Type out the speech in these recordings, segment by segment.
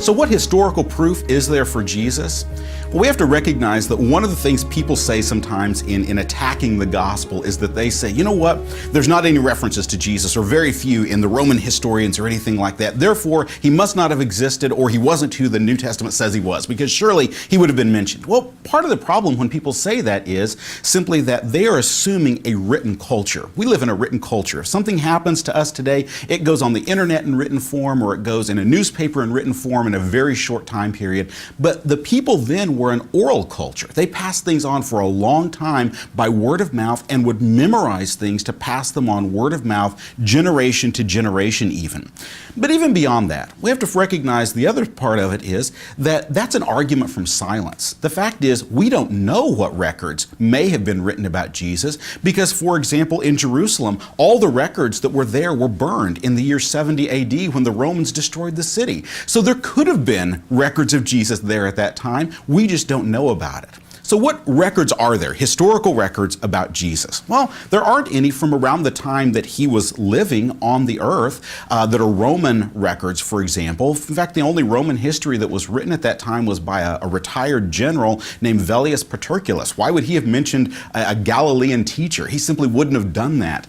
So what historical proof is there for Jesus? Well, we have to recognize that one of the things people say sometimes in attacking the gospel is that they say, you know what, there's not any references to Jesus, or very few in the Roman historians or anything like that. Therefore, he must not have existed, or he wasn't who the New Testament says he was, because surely he would have been mentioned. Well, part of the problem when people say that is simply that they are assuming a written culture. We live in a written culture. If something happens to us today, it goes on the internet in written form, or it goes in a newspaper in written form in a very short time period. But the people then were an oral culture. They passed things on for a long time by word of mouth and would memorize things to pass them on word of mouth, generation to generation even. But even beyond that, we have to recognize the other part of it is that that's an argument from silence. The fact is, we don't know what records may have been written about Jesus because, for example, in Jerusalem, all the records that were there were burned in the year 70 AD when the Romans destroyed the city. So there could have been records of Jesus there at that time. We just don't know about it. So what records are there, historical records about Jesus? Well, there aren't any from around the time that he was living on the earth that are Roman records, for example. In fact, the only Roman history that was written at that time was by a retired general named Velleius Paterculus. Why would he have mentioned a Galilean teacher? He simply wouldn't have done that.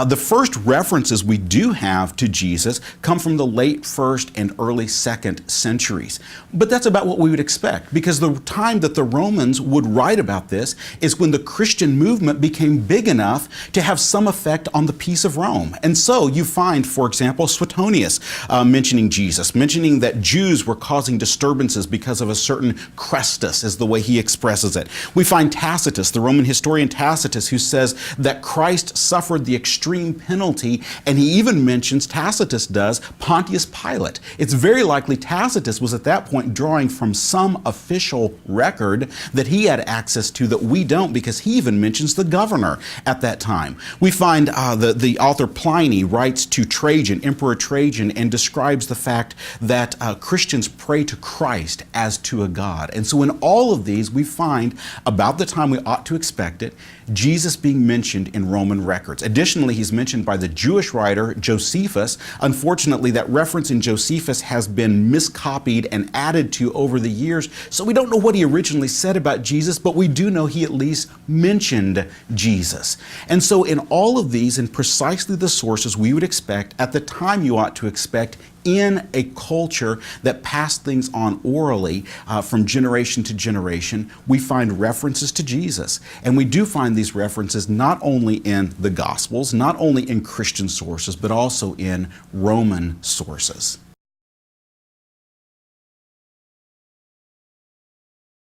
The first references we do have to Jesus come from the late 1st and early 2nd centuries. But that's about what we would expect, because the time that the Romans would write about this is when the Christian movement became big enough to have some effect on the peace of Rome. And so you find, for example, Suetonius mentioning Jesus, mentioning that Jews were causing disturbances because of a certain Chrestus, is the way he expresses it. We find Tacitus, the Roman historian Tacitus, who says that Christ suffered the extreme penalty, and he even mentions, Tacitus does, Pontius Pilate. It's very likely Tacitus was at that point drawing from some official record that he had access to that we don't, because he even mentions the governor at that time. We find the author Pliny writes to Trajan, Emperor Trajan, and describes the fact that Christians pray to Christ as to a god. And so in all of these, we find, about the time we ought to expect it, Jesus being mentioned in Roman records. Additionally, he's mentioned by the Jewish writer Josephus. Unfortunately, that reference in Josephus has been miscopied and added to over the years, so we don't know what he originally said about Jesus, but we do know he at least mentioned Jesus. And so in all of these, in precisely the sources we would expect at the time you ought to expect, in a culture that passed things on orally from generation to generation, we find references to Jesus. And we do find these references not only in the Gospels, not only in Christian sources, but also in Roman sources.